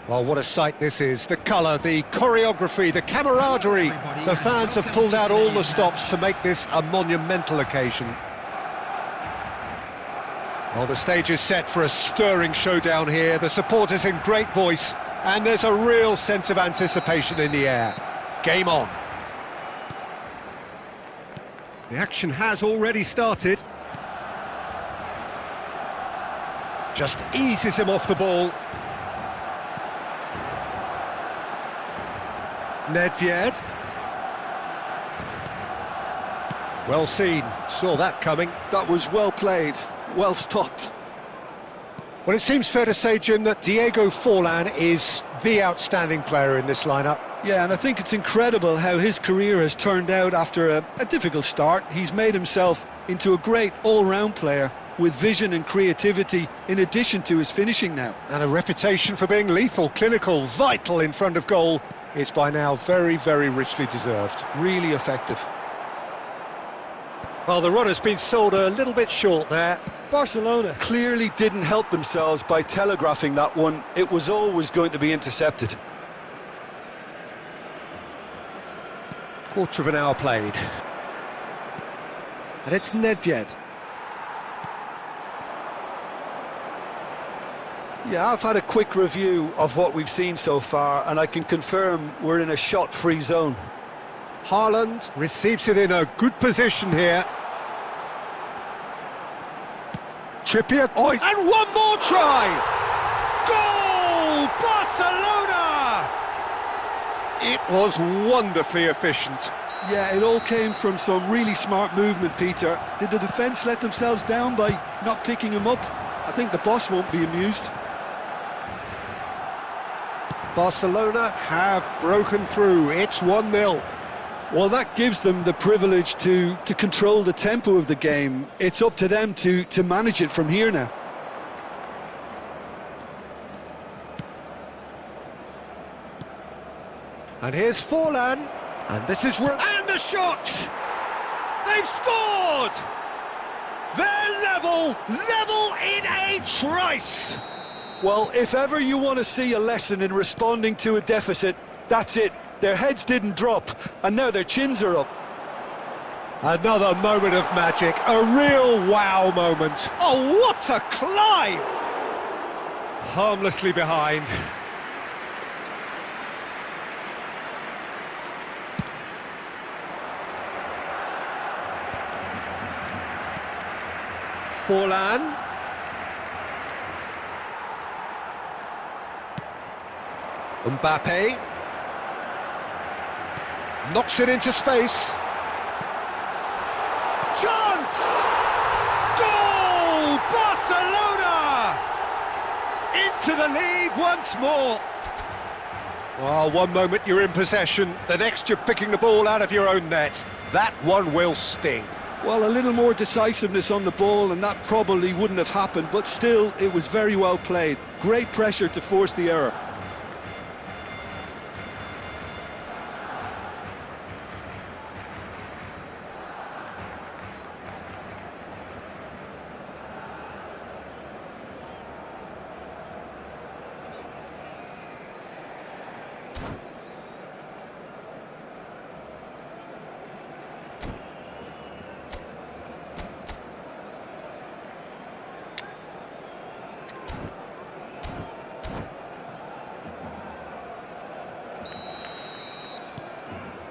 Well, what a sight this is. The colour, the choreography, the camaraderie. The fans have pulled out all the stops to make this a monumental occasion. Well, the stage is set for a stirring showdown here. The supporters in great voice, and there's a real sense of anticipation in the air. Game on. The action has already started. Just eases him off the ball. Nedved. Well seen, saw that coming. That was well played, well stopped. Well, it seems fair to say, Jim, that Diego Forlan is the outstanding player in this lineup. Yeah, and I think it's incredible how his career has turned out after a difficult start. He's made himself into a great all-round player with vision and creativity in addition to his finishing now. And a reputation for being lethal, clinical, vital in front of goal is by now very, very richly deserved. Really effective. Well, the run has been sold a little bit short there. Barcelona clearly didn't help themselves by telegraphing that one. It was always going to be intercepted. Quarter of an hour played. And it's Nedved. Yeah, I've had a quick review of what we've seen so far, and I can confirm we're in a shot-free zone. Haaland receives it in a good position here. Trippier, and one more try! Goal! Barcelona! It was wonderfully efficient. Yeah, it all came from some really smart movement, Peter. Did the defence let themselves down by not picking him up? I think the boss won't be amused. Barcelona have broken through. It's 1-0. Well, that gives them the privilege to control the tempo of the game. It's up to them to manage it from here now. And here's Forlan. And this is... And the shot! They've scored! They're level in a trice! Well, if ever you want to see a lesson in responding to a deficit, that's it. Their heads didn't drop, and now their chins are up. Another moment of magic, a real wow moment. Oh, what a climb! Harmlessly behind. Forlan. Mbappe. Knocks it into space. Chance! Goal! Barcelona! Into the lead once more. Well, one moment you're in possession, the next you're picking the ball out of your own net. That one will sting. Well, a little more decisiveness on the ball and that probably wouldn't have happened, but still, it was very well played. Great pressure to force the error.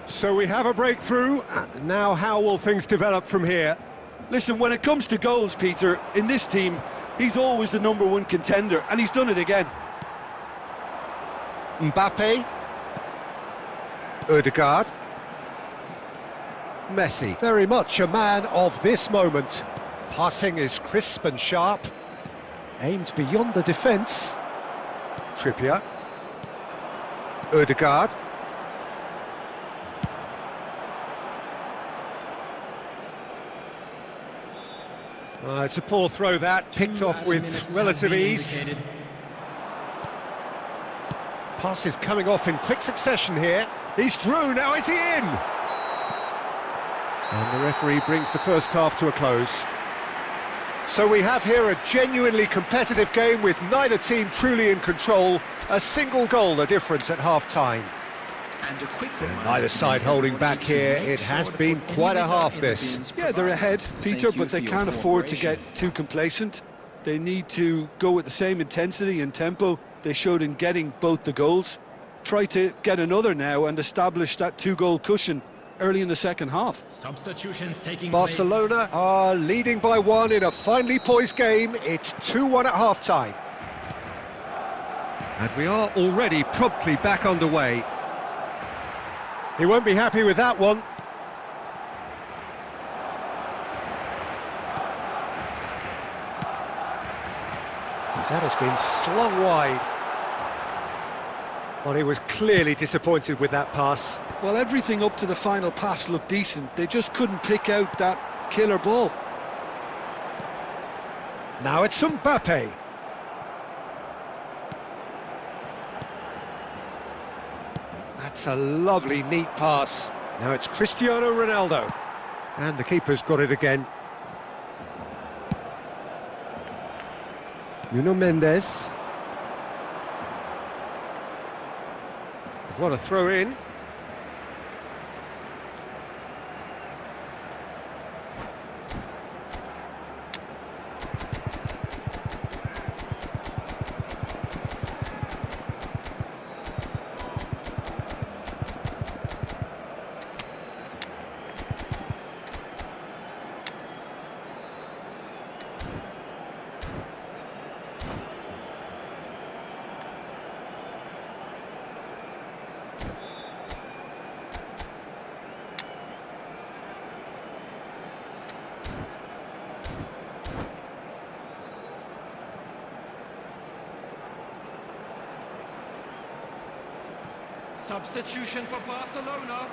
So we have a breakthrough. Now how will things develop from here? Listen, when it comes to goals, Peter, in this team, he's always the #1 contender, and he's done it again. Mbappe. Odegaard. Messi. Very much a man of this moment. Passing is crisp and sharp. Aimed beyond the defence. Trippier. Odegaard. It's a poor throw that, picked off with relative ease. Pass is coming off in quick succession here. He's through, now is he in? And the referee brings the first half to a close. So we have here a genuinely competitive game with neither team truly in control. A single goal the difference at half-time. And a quick Neither side holding back here. It has been quite a half, this. Yeah, they're ahead, Peter, but they can't afford to get too complacent. They need to go with the same intensity and tempo they showed in getting both the goals. Try to get another now and establish that two-goal cushion early in the second half. Substitutions taking Barcelona are leading by 1 in a finely poised game. It's 2-1 at half-time. And we are already promptly back underway. He won't be happy with that one. That has been slung wide. Well, he was clearly disappointed with that pass. Well, everything up to the final pass looked decent. They just couldn't pick out that killer ball. Now it's Mbappe. That's a lovely, neat pass. Now it's Cristiano Ronaldo. And the keeper's got it again. Nuno Mendes. What a throw in. Substitution for Barcelona,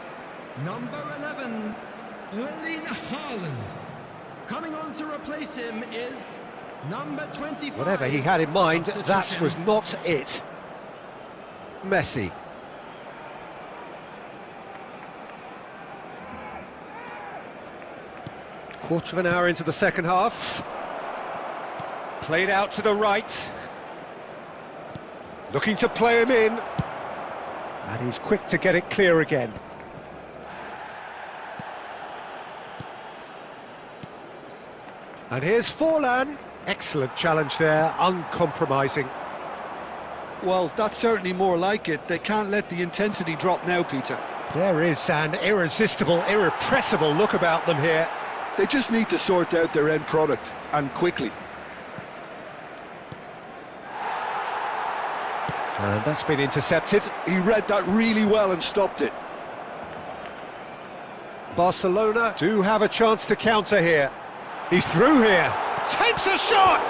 number 11, Erling Haaland. Coming on to replace him is number 25. Whatever he had in mind, that was not it. Messi. Quarter of an hour into the second half. Played out to the right. Looking to play him in. And he's quick to get it clear again. And here's Forlan. Excellent challenge there, uncompromising. Well, that's certainly more like it. They can't let the intensity drop now, Peter. There is an irresistible, irrepressible look about them here. They just need to sort out their end product, and quickly. And that's been intercepted. He read that really well and stopped it. Barcelona do have a chance to counter here. He's through here. Takes a shot!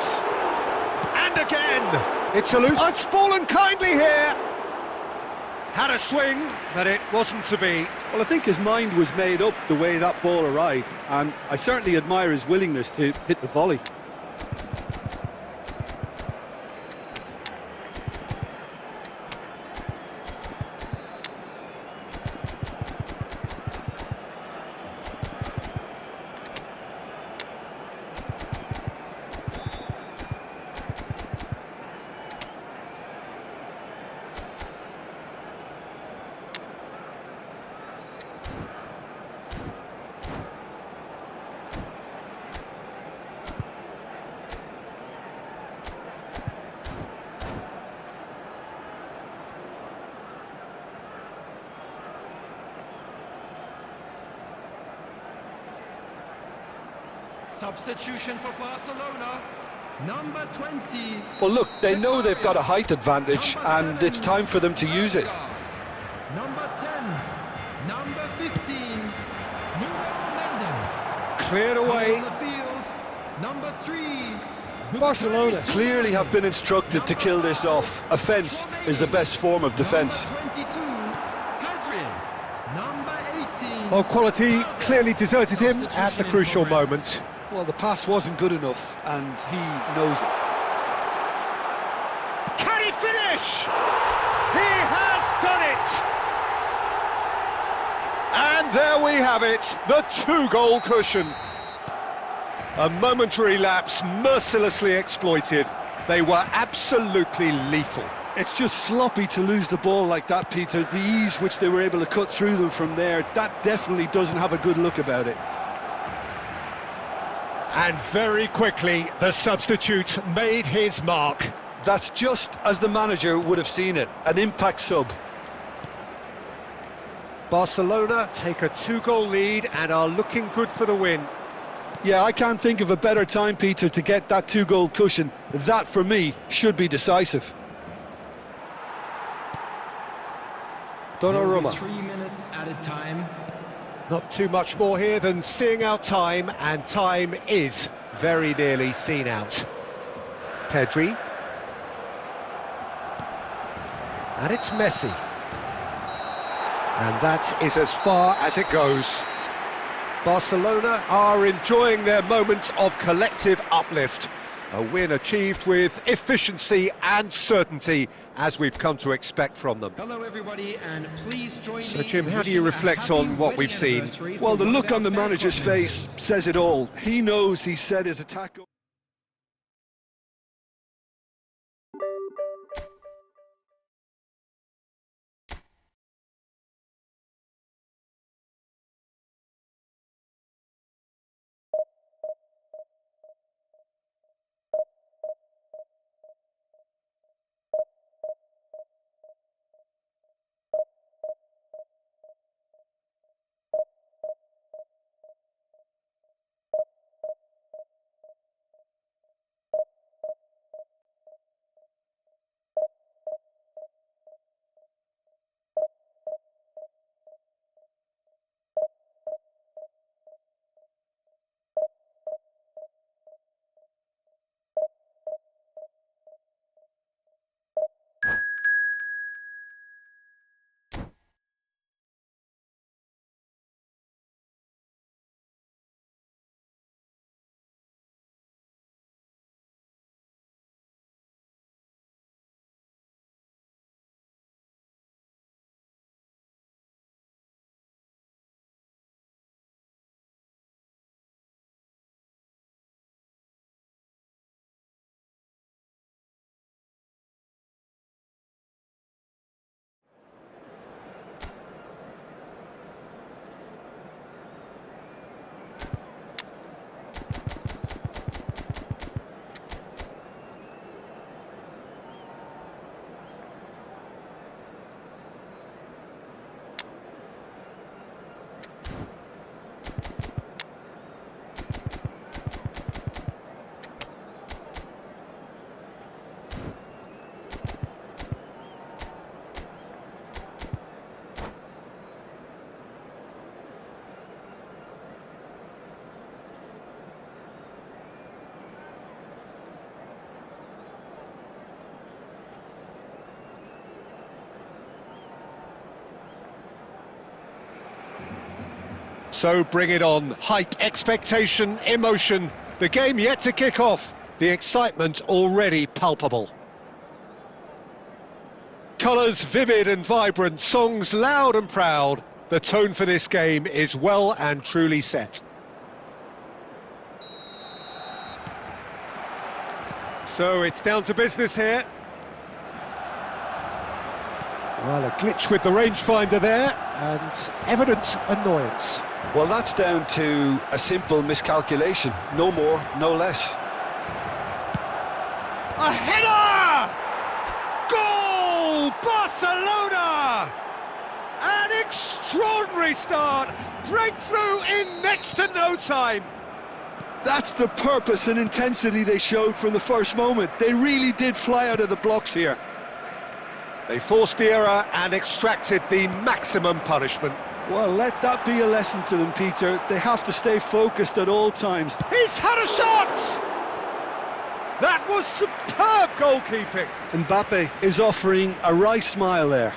And again! It's a loose... Oh, it's fallen kindly here! Had a swing, but it wasn't to be. Well, I think his mind was made up the way that ball arrived, and I certainly admire his willingness to hit the volley. Substitution for Barcelona, number 20. Well, look, they know they've got a height advantage, and it's time for them to use it. Number 10, number 15, Nuno Mendes. Cleared away. On the field, number 3. Barcelona clearly have been instructed to kill this off. Offence is the best form of defence. Number 22, Pedri. Number 18. Well, quality clearly deserted him at the crucial moment. Well, the pass wasn't good enough, and he knows it. Can he finish? He has done it! And there we have it, the two-goal cushion. A momentary lapse mercilessly exploited. They were absolutely lethal. It's just sloppy to lose the ball like that, Peter. The ease which they were able to cut through them from there, that definitely doesn't have a good look about it. And very quickly, the substitute made his mark. That's just as the manager would have seen it, an impact sub. Barcelona take a 2-goal lead and are looking good for the win. Yeah, I can't think of a better time, Peter, to get that 2-goal cushion. That, for me, should be decisive. Donnarumma. 3 minutes added time. Not too much more here than seeing out time, and time is very nearly seen out. Pedri. And it's Messi. And that is as far as it goes. Barcelona are enjoying their moment of collective uplift. A win achieved with efficiency and certainty, as we've come to expect from them. Hello everybody, and please join me. So Jim, how do you reflect on what we've seen? Well, the look on the manager's face says it all. He knows he set his attack up. So bring it on. Hype, expectation, emotion. The game yet to kick off. The excitement already palpable. Colours vivid and vibrant, songs loud and proud. The tone for this game is well and truly set. So it's down to business here. Well, a glitch with the rangefinder there, and evident annoyance. Well, that's down to a simple miscalculation. No more, no less. A header! Goal! Barcelona! An extraordinary start. Breakthrough in next to no time. That's the purpose and intensity they showed from the first moment. They really did fly out of the blocks here. They forced the error and extracted the maximum punishment. Well, let that be a lesson to them, Peter. They have to stay focused at all times. He's had a shot! That was superb goalkeeping. Mbappe is offering a right smile there.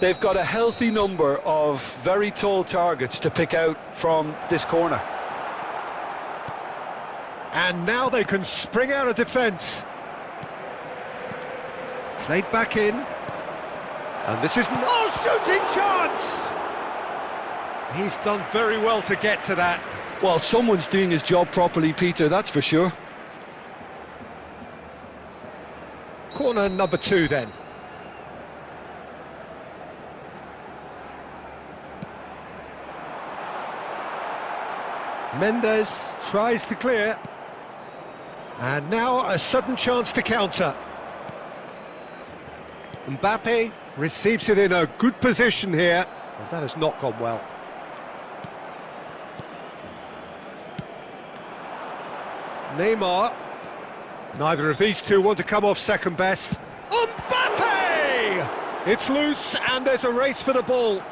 They've got a healthy number of very tall targets to pick out from this corner. And now they can spring out of defence. Played back in. And this is... Oh, shooting chance! He's done very well to get to that. Well, someone's doing his job properly, Peter, that's for sure. Corner number 2 then. Mendes tries to clear. And now a sudden chance to counter. Mbappe receives it in a good position here. Well, that has not gone well. Neymar. Neither of these two want to come off second best. Mbappe! It's loose and there's a race for the ball.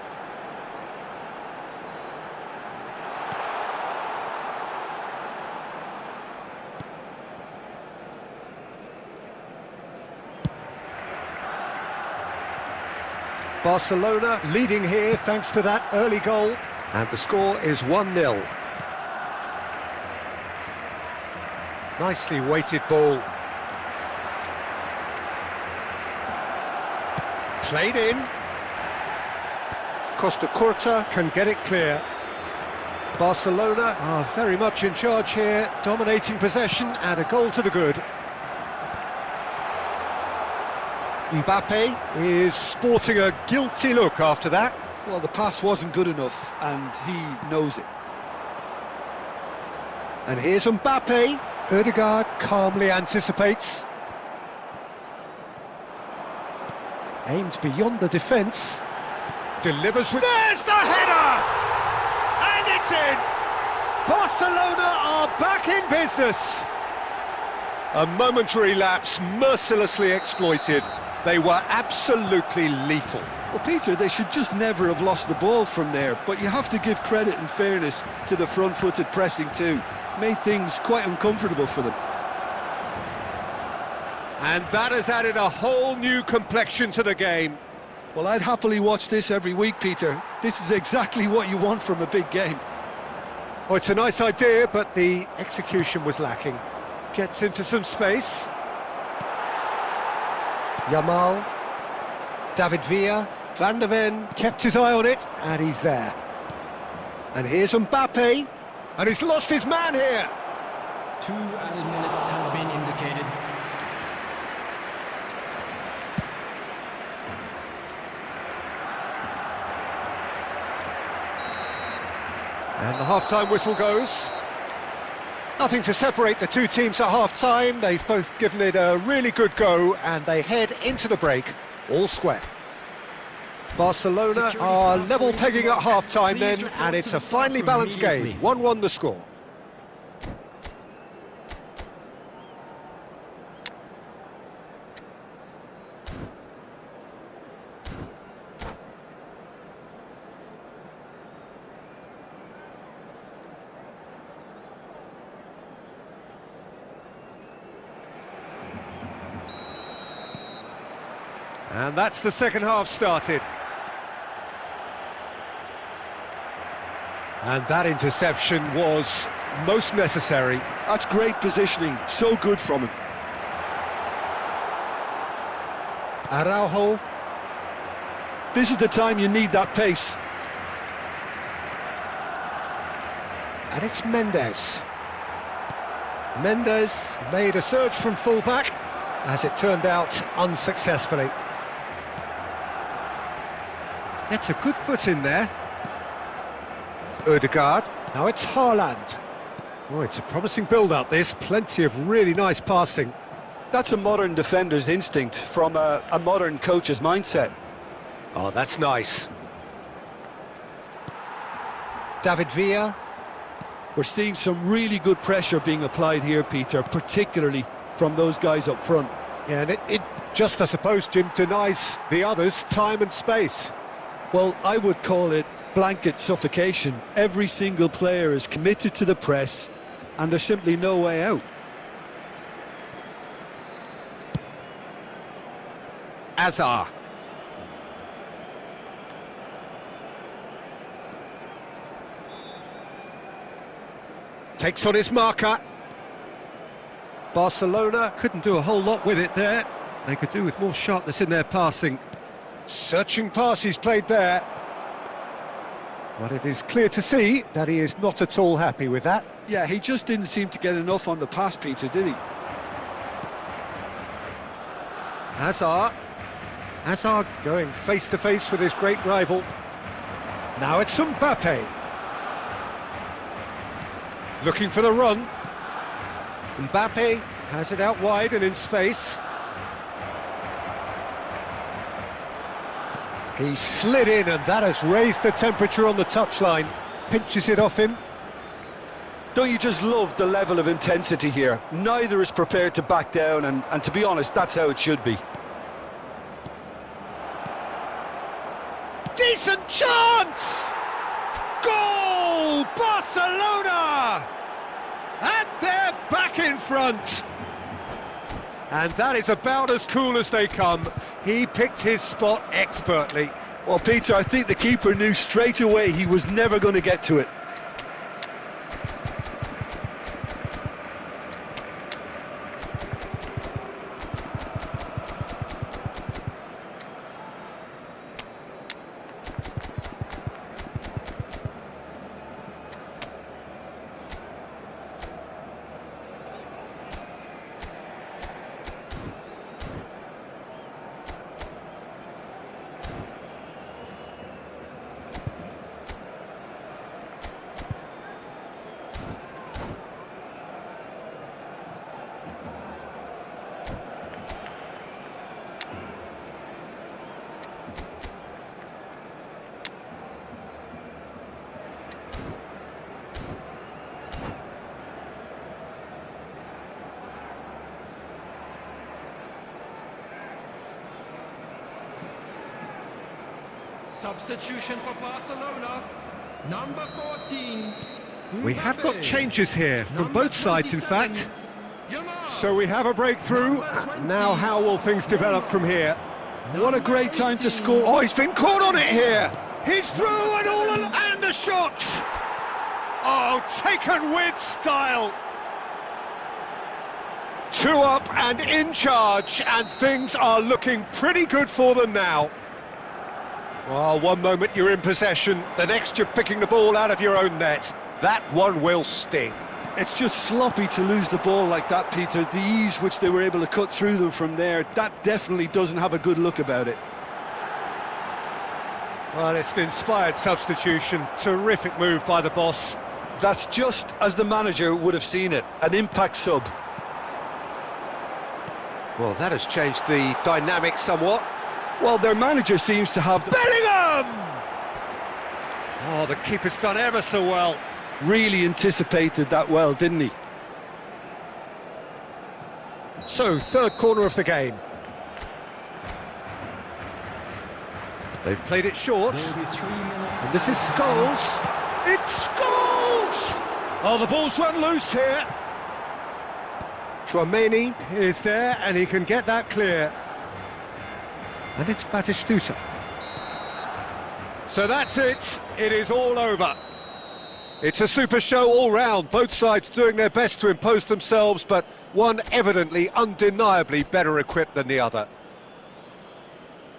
Barcelona leading here thanks to that early goal, and the score is 1-0. Nicely weighted ball. Played in. Costa Curta can get it clear. Barcelona are very much in charge here, dominating possession and a goal to the good. Mbappe is sporting a guilty look after that. Well, the pass wasn't good enough, and he knows it. And here's Mbappe. Ødegaard calmly anticipates. Aims beyond the defence. Delivers with... There's the header! And it's in! Barcelona are back in business! A momentary lapse mercilessly exploited. They were absolutely lethal. Well, Peter, they should just never have lost the ball from there, but you have to give credit and fairness to the front-footed pressing too. Made things quite uncomfortable for them. And that has added a whole new complexion to the game. Well, I'd happily watch this every week, Peter. This is exactly what you want from a big game. Oh, it's a nice idea, but the execution was lacking. Gets into some space. Yamal, David Villa, Van der Ven kept his eye on it, and he's there. And here's Mbappe, and he's lost his man here. 2 added minutes has been indicated. And the half-time whistle goes. Nothing to separate the two teams at half-time. They've both given it a really good go, and they head into the break all square. Barcelona are level pegging at half-time then, and it's a finely balanced game. 1-1 the score. And that's the second half started. And that interception was most necessary. That's great positioning, so good from him. Araujo. This is the time you need that pace. And it's Mendes. Mendes made a surge from full-back, as it turned out unsuccessfully. It's a good foot in there. Ødegaard. Now it's Haaland. Oh, it's a promising build-up, this. Plenty of really nice passing. That's a modern defender's instinct from a modern coach's mindset. Oh, that's nice. David Villa. We're seeing some really good pressure being applied here, Peter, particularly from those guys up front. Yeah, and it just, I suppose, Jim, denies the others time and space. Well, I would call it blanket suffocation. Every single player is committed to the press, and there's simply no way out. Azar. Takes on his marker. Barcelona couldn't do a whole lot with it there. They could do with more sharpness in their passing. Searching pass he's played there. But it is clear to see that he is not at all happy with that. Yeah, he just didn't seem to get enough on the pass, Peter, did he? Hazard going face-to-face with his great rival. Now it's Mbappe. Looking for the run. Mbappe has it out wide and in space. He slid in and that has raised the temperature on the touchline. Pinches it off him. Don't you just love the level of intensity here? Neither is prepared to back down, and to be honest, that's how it should be. Decent chance! Goal! Barcelona! And they're back in front. And that is about as cool as they come. He picked his spot expertly. Well, Peter, I think the keeper knew straight away he was never going to get to it. Substitution for Barcelona, number 14. We have got Mbappe. changes here from Number both sides, in 27, fact. Yamal. So we have a breakthrough. Number 20, Now how will things develop from here? What a great time to score. Oh, he's been caught on it here. He's through and and a shot. Oh, taken with style. 2 up and in charge, and things are looking pretty good for them now. Well, one moment you're in possession, the next you're picking the ball out of your own net. That one will sting. It's just sloppy to lose the ball like that, Peter. The ease which they were able to cut through them from there, that definitely doesn't have a good look about it. Well, it's an inspired substitution. Terrific move by the boss. That's just as the manager would have seen it, an impact sub. Well, that has changed the dynamic somewhat. Well, their manager seems to have Bellingham! Oh, the keeper's done ever so well. really anticipated that well, didn't he? So, third corner of the game. They've played it short. And this is Scholes. It's Scholes! Oh, the ball's run loose here. Chouameni is there, and he can get that clear. And it's Batistuta. So that's it. It is all over. It's a super show all round. Both sides doing their best to impose themselves, but one evidently, undeniably better equipped than the other.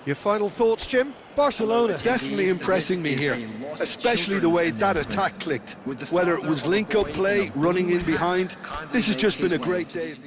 Your final thoughts, Jim? Barcelona definitely impressing me here, especially the way that attack clicked. Whether it was link-up play, running in behind, this has just been a great day.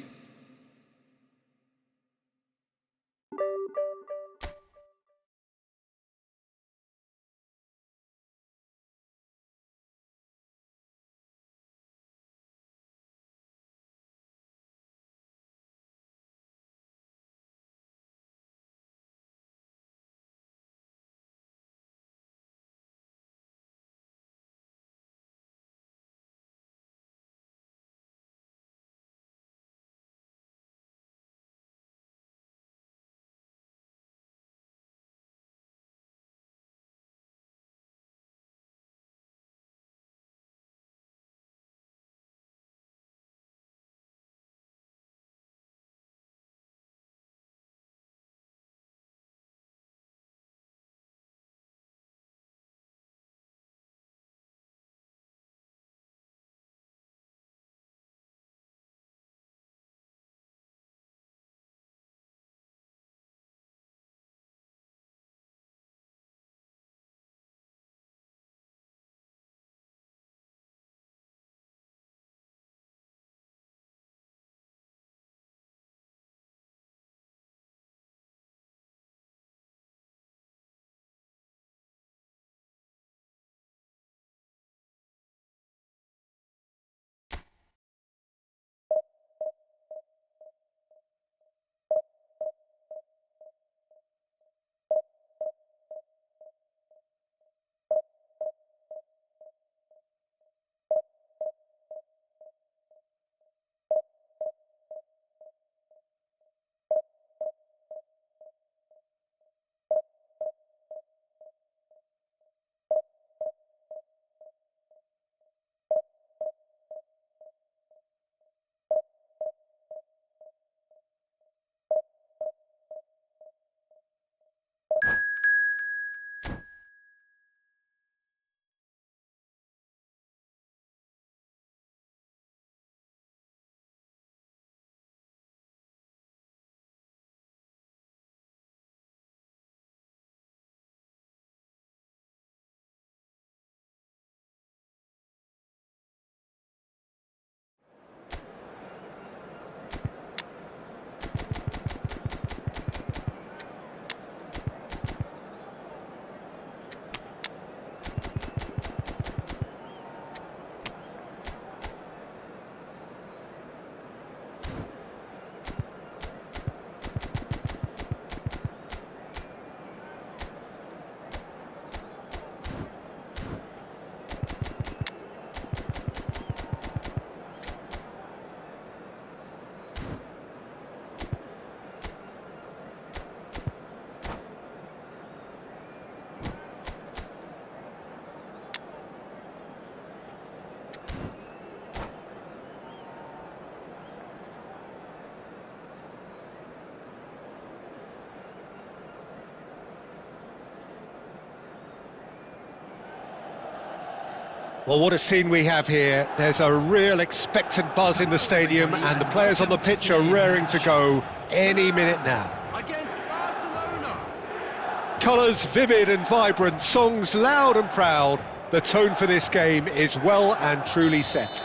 Well, what a scene we have here. There's a real expectant buzz in the stadium, and the players on the pitch are raring to go any minute now. Against Barcelona. Colours vivid and vibrant, songs loud and proud. The tone for this game is well and truly set.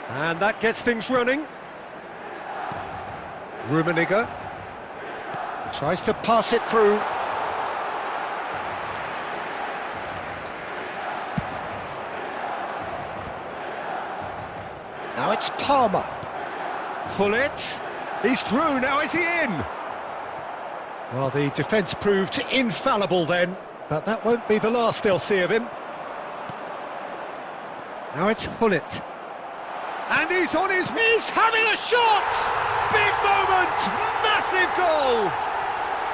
And that gets things running. Rummenigge tries to pass it through. Now it's Palmer. Hullet. He's through, now is he in? Well, the defence proved infallible then, but that won't be the last they'll see of him. Now it's Hullet. And he's on his knees, having a shot! Big moment! Massive goal!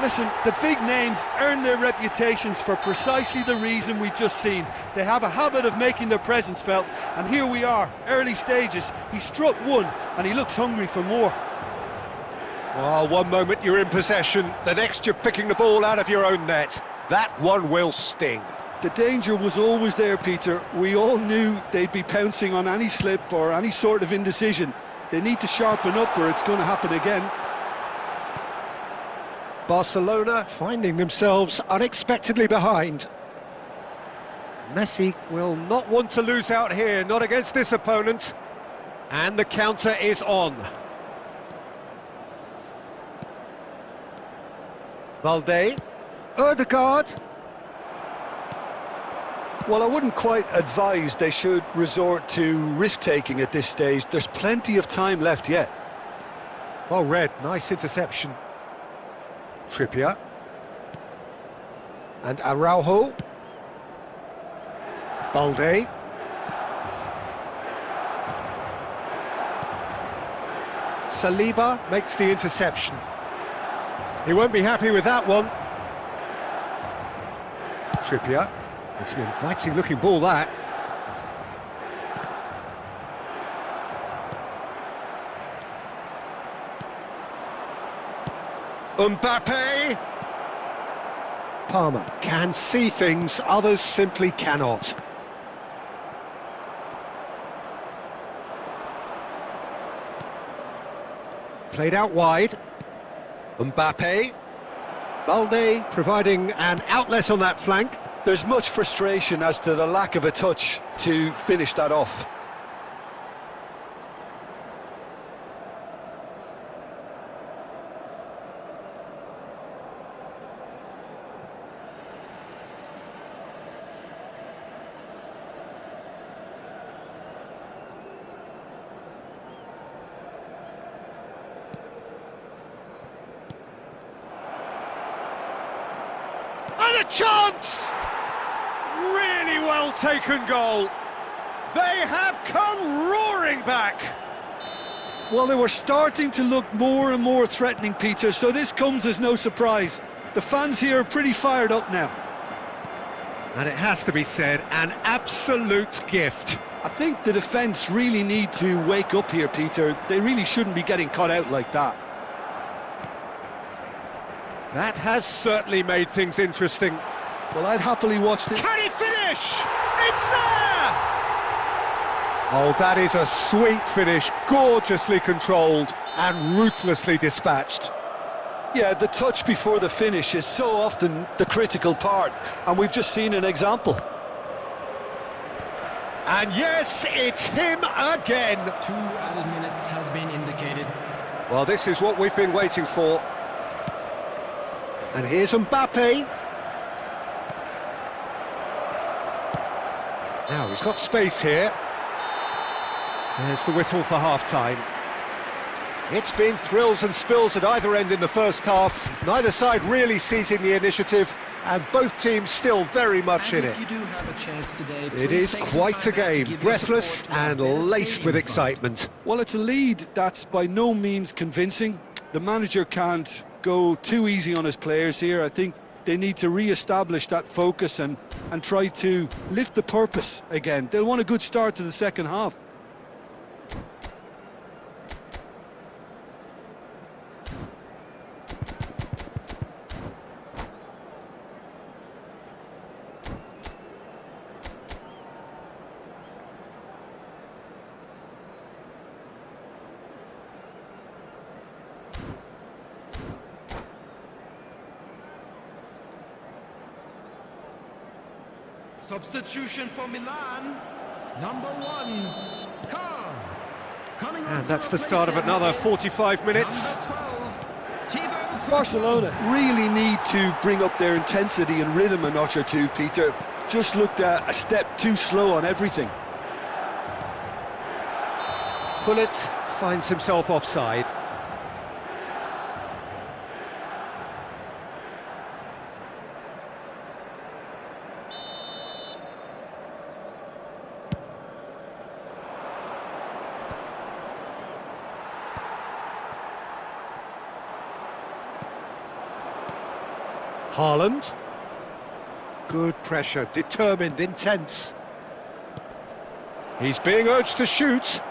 Listen, the big names earn their reputations for precisely the reason we've just seen. They have a habit of making their presence felt, and here we are, early stages. He struck one, and he looks hungry for more. Oh, one moment you're in possession, the next you're picking the ball out of your own net. That one will sting. The danger was always there, Peter. We all knew they'd be pouncing on any slip or any sort of indecision. They need to sharpen up or it's going to happen again. Barcelona finding themselves unexpectedly behind. Messi will not want to lose out here, not against this opponent. And the counter is on. Valde, Ødegaard. Well, I wouldn't quite advise they should resort to risk-taking at this stage. There's plenty of time left yet. Well read, nice interception. Trippier. And Araujo. Balde. Saliba makes the interception. He won't be happy with that one. Trippier. It's an inviting looking ball, that. Mbappe. Palmer can see things others simply cannot. Played out wide. Mbappe. Balde providing an outlet on that flank. There's much frustration as to the lack of a touch to finish that off. And a chance! Really well taken goal. They have come roaring back. Well, they were starting to look more and more threatening, Peter, so this comes as no surprise. The fans here are pretty fired up now. And it has to be said, an absolute gift. I think the defence really need to wake up here, Peter. They really shouldn't be getting caught out like that. That has certainly made things interesting. Well, I'd happily watch this. Can he finish? It's there! Oh, that is a sweet finish, gorgeously controlled and ruthlessly dispatched. Yeah, the touch before the finish is so often the critical part, and we've just seen an example. And yes, it's him again. 2 added minutes has been indicated. Well, this is what we've been waiting for. And here's Mbappe. Now, he's got space here. There's the whistle for half-time. It's been thrills and spills at either end in the first half. Neither side really seizing the initiative, and both teams still very much in it. You do have a chance today. It is quite a game, breathless and laced with excitement. Well, it's a lead that's by no means convincing. The manager can't go too easy on his players here. I think they need to re-establish that focus and try to lift the purpose again. They'll want a good start to the second half. Substitution for Milan, number 1, Carl. Coming on And to that's the replace start of him another is 45 minutes. Number 12, Thibaut Barcelona really need to bring up their intensity and rhythm a notch or two, Peter. Just looked a step too slow on everything. Pullet finds himself offside. Haaland. Good pressure, determined, intense. He's being urged to shoot.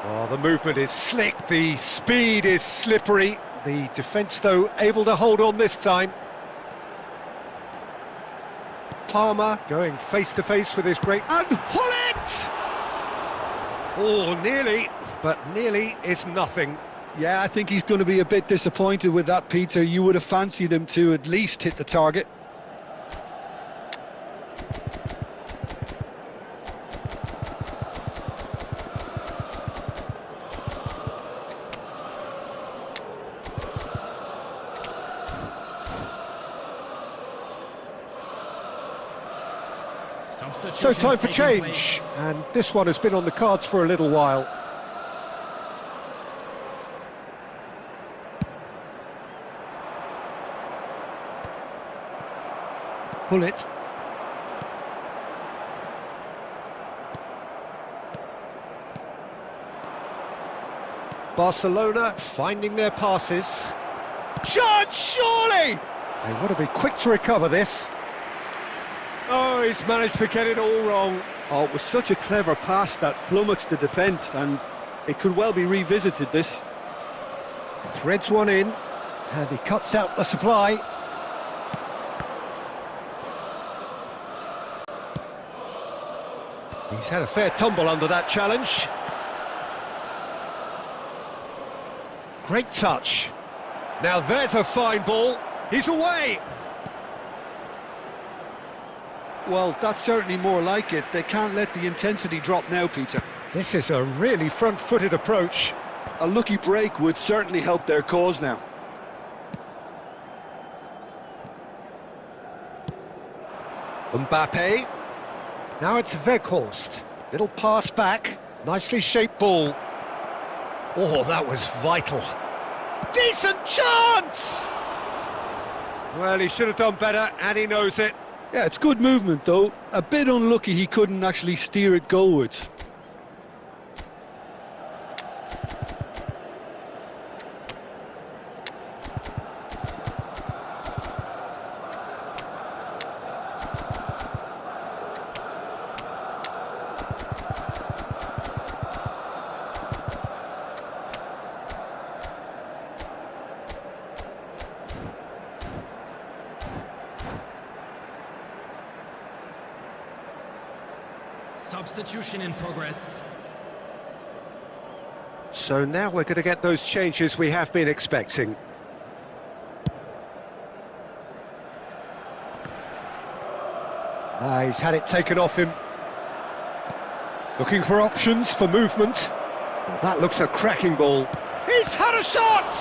Oh, the movement is slick, the speed is slippery. The defence, though, able to hold on this time. Palmer going face-to-face with his great... And Hullet! Oh, nearly, but nearly is nothing. Yeah, I think he's going to be a bit disappointed with that, Peter. You would have fancied him to at least hit the target. So time for change, and this one has been on the cards for a little while. Hullet. Barcelona finding their passes. Shot, surely! They want to be quick to recover this. Oh, he's managed to get it all wrong. Oh, it was such a clever pass that flummoxed the defence, and it could well be revisited, this. Threads one in, and he cuts out the supply. He's had a fair tumble under that challenge. Great touch. Now there's a fine ball. He's away. Well, that's certainly more like it. They can't let the intensity drop now, Peter. This is a really front-footed approach. A lucky break would certainly help their cause now. Mbappe. Now it's Weghorst. Little pass back. Nicely shaped ball. Oh, that was vital. Decent chance! Well, he should have done better, and he knows it. Yeah, it's good movement, though. A bit unlucky he couldn't actually steer it goalwards. Substitution in progress. So now we're going to get those changes we have been expecting. He's had it taken off him. Looking for options for movement. Well, that looks a cracking ball. He's had a shot!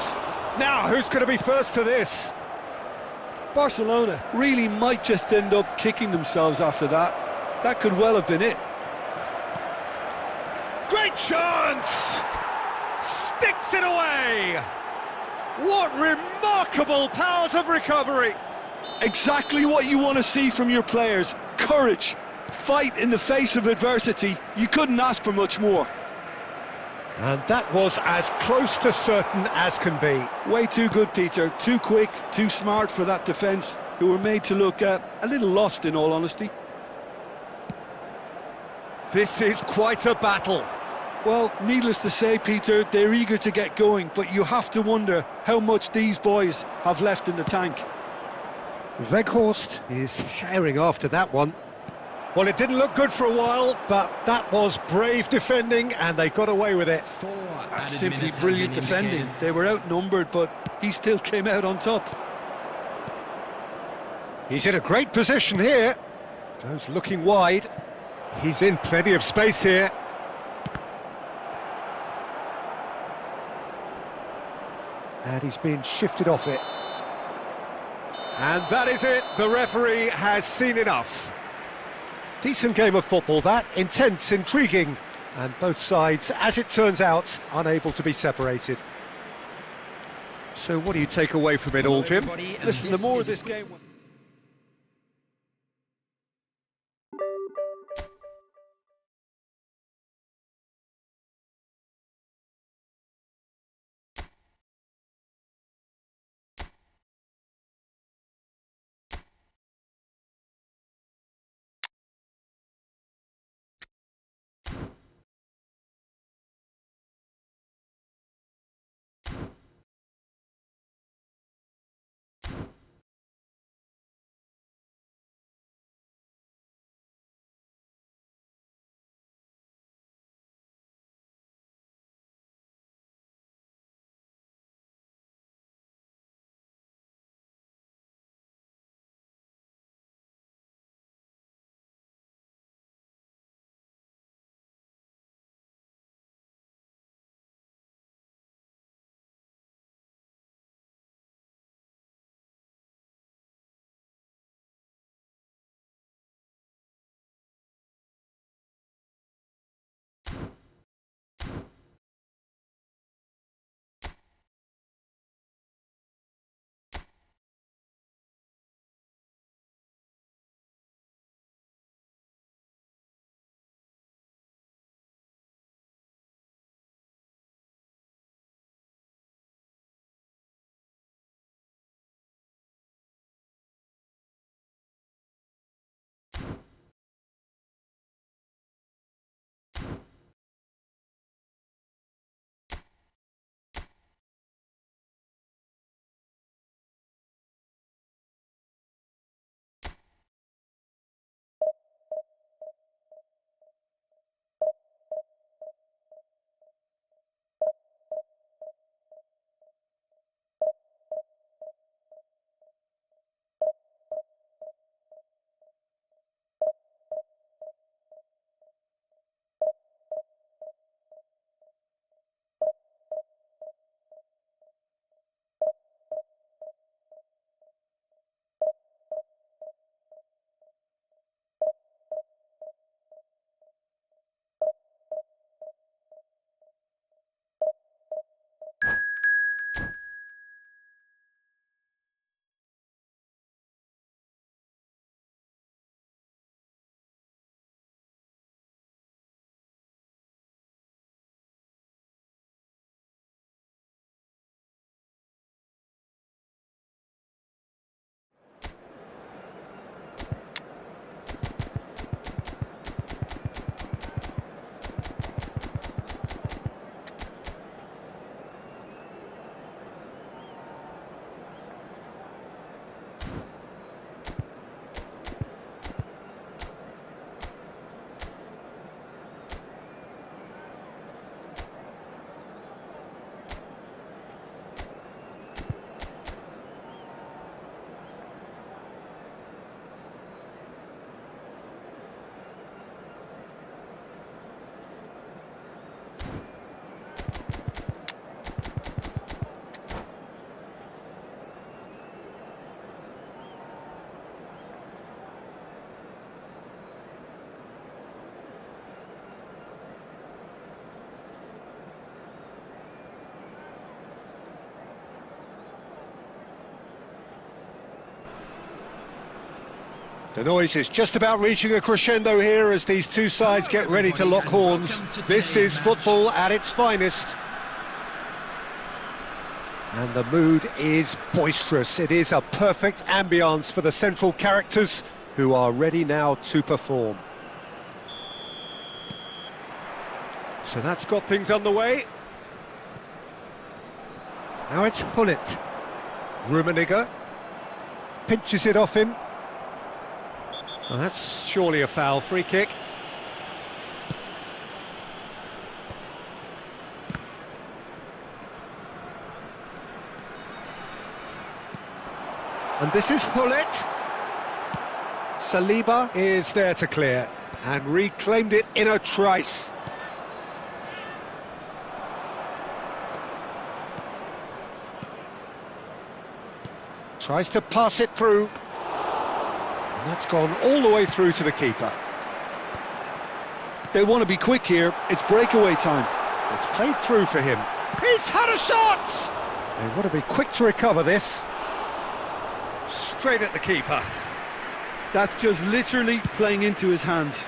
Now, who's going to be first to this? Barcelona really might just end up kicking themselves after that. That could well have been it. Great chance! Sticks it away! What remarkable powers of recovery! Exactly what you want to see from your players. Courage, fight in the face of adversity. You couldn't ask for much more. And that was as close to certain as can be. Way too good, Peter. Too quick, too smart for that defence, who were made to look a little lost, in all honesty. This is quite a battle. Well, needless to say, Peter, they're eager to get going, but you have to wonder how much these boys have left in the tank. Weghorst is herring after that one. Well, it didn't look good for a while, but that was brave defending, and they got away with it. That's simply brilliant defending. They were outnumbered, but he still came out on top. He's in a great position here. Goes looking wide. He's in plenty of space here. And he's been shifted off it. And that is it. The referee has seen enough. Decent game of football, that. Intense, intriguing. And both sides, as it turns out, unable to be separated. So what do you take away from it all, Jim? Listen, the more this game... The noise is just about reaching a crescendo here as these two sides get ready to lock horns. This is football at its finest. And the mood is boisterous. It is a perfect ambience for the central characters who are ready now to perform. So that's got things underway. Now it's Hullet. Rummenigge pinches it off him. Well, that's surely a foul. Free kick. And this is Hullet. Saliba is there to clear, and reclaimed it in a trice. Tries to pass it through. And that's gone all the way through to the keeper. They want to be quick here. It's breakaway time. It's played through for him. He's had a shot! They want to be quick to recover this. Straight at the keeper. That's just literally playing into his hands.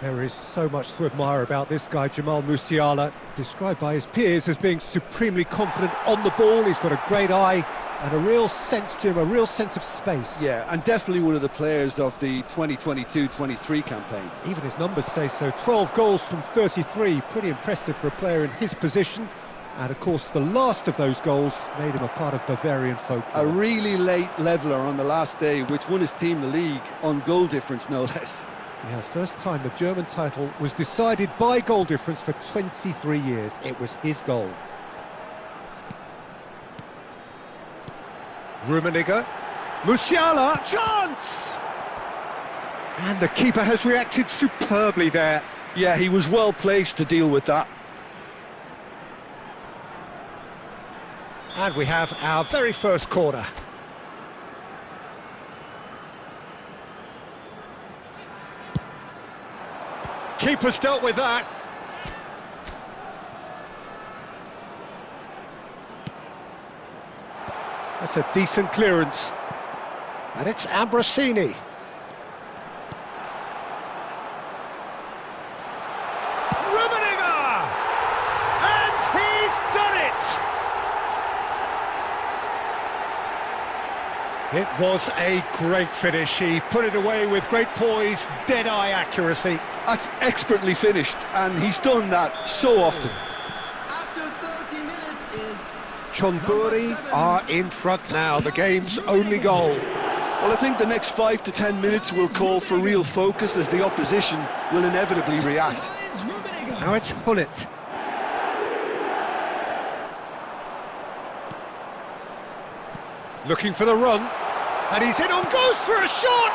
There is so much to admire about this guy, Jamal Musiala, described by his peers as being supremely confident on the ball. He's got a great eye and a real sense, Jim, a real sense of space. Yeah, and definitely one of the players of the 2022-23 campaign. Even his numbers say so. 12 goals from 33, pretty impressive for a player in his position. And of course, the last of those goals made him a part of Bavarian folklore. A really late leveller on the last day, which won his team the league on goal difference, no less. Yeah, first time the German title was decided by goal difference for 23 years. It was his goal. Rummenigge. Musiala, chance! And the keeper has reacted superbly there. Yeah, he was well placed to deal with that. And we have our very first corner. Keeper's dealt with that. That's a decent clearance. And it's Ambrosini. Rummenigge! And he's done it! It was a great finish. He put it away with great poise, dead-eye accuracy. That's expertly finished, and he's done that so often. After 30 minutes is... Chonburi are in front now, the game's only goal. Well, I think the next 5 to 10 minutes will call for real focus as the opposition will inevitably react. Now it's Hullet. Looking for the run, and he's in on, goes for a shot!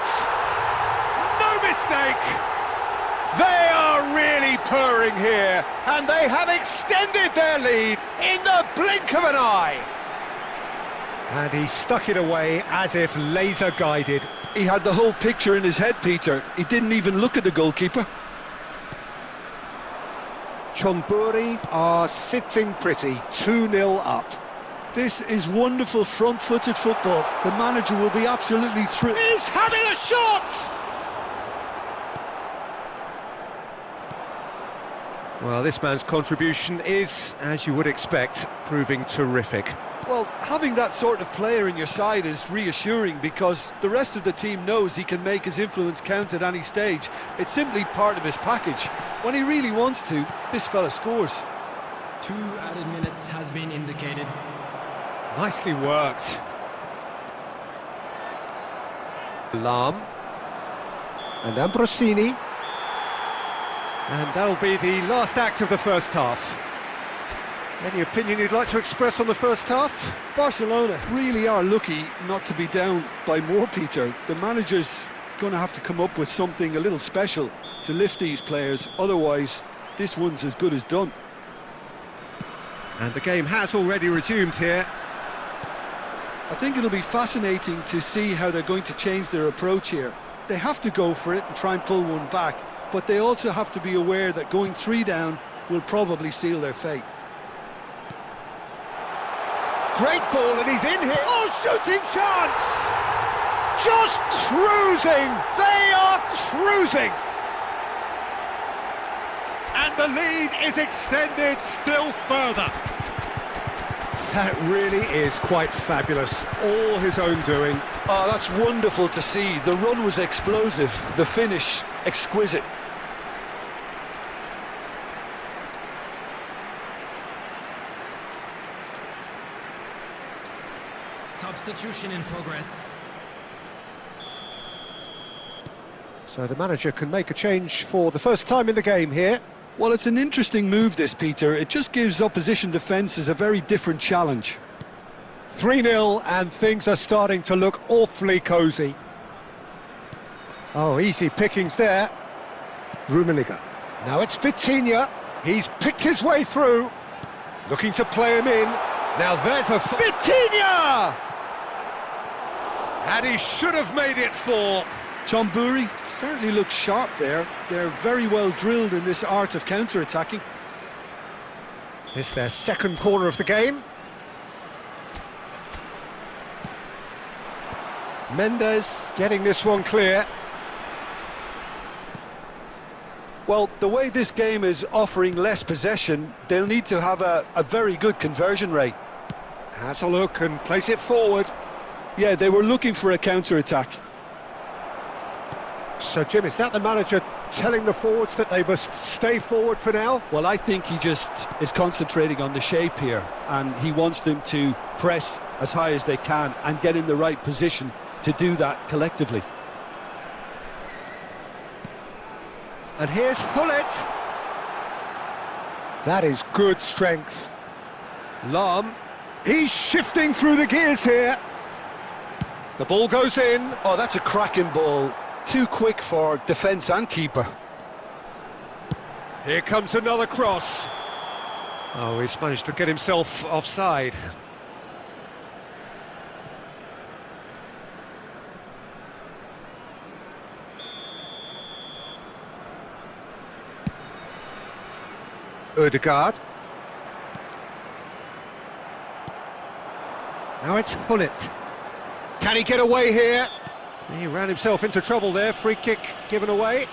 No mistake! They are really purring here, and they have extended their lead in the blink of an eye. And he stuck it away as if laser guided. He had the whole picture in his head, Peter. He didn't even look at the goalkeeper. Chonburi are sitting pretty, 2-0 up. This is wonderful front-footed football. The manager will be absolutely thrilled. He's having a shot! Well, this man's contribution is, as you would expect, proving terrific. Well, having that sort of player in your side is reassuring because the rest of the team knows he can make his influence count at any stage. It's simply part of his package. When he really wants to, this fella scores. 2 added minutes has been indicated. Nicely worked. Lam. And Ambrosini. And that'll be the last act of the first half. Any opinion you'd like to express on the first half? Barcelona really are lucky not to be down by more, Peter. The manager's going to have to come up with something a little special to lift these players, otherwise this one's as good as done. And the game has already resumed here. I think it'll be fascinating to see how they're going to change their approach here. They have to go for it and try and pull one back, but they also have to be aware that going 3 down will probably seal their fate. Great ball, and he's in here. Oh, shooting chance! Just cruising! They are cruising! And the lead is extended still further. That really is quite fabulous. All his own doing. Oh, that's wonderful to see. The run was explosive, the finish exquisite. Substitution in progress. So the manager can make a change for the first time in the game here. Well, it's an interesting move, this, Peter. It just gives opposition defences a very different challenge. 3-0, and things are starting to look awfully cosy. Oh, easy pickings there. Rummenigge. Now it's Vitinha. He's picked his way through. Looking to play him in. Now there's a... Vitinha! And he should have made it 4. John Burry certainly looks sharp there. They're very well drilled in this art of counter-attacking. It's their second corner of the game. Mendes getting this one clear. Well, the way this game is offering less possession, they'll need to have a very good conversion rate. Has a look and plays it forward. Yeah, they were looking for a counter-attack. So, Jim, is that the manager telling the forwards that they must stay forward for now? Well, I think he just is concentrating on the shape here, and he wants them to press as high as they can and get in the right position to do that collectively. And here's Hullet. That is good strength. Lahm, he's shifting through the gears here. The ball goes in. Oh, that's a cracking ball. Too quick for defence and keeper. Here comes another cross. Oh, he's managed to get himself offside. Ødegaard. Now it's Hullet. Can he get away here? He ran himself into trouble there. Free kick given away.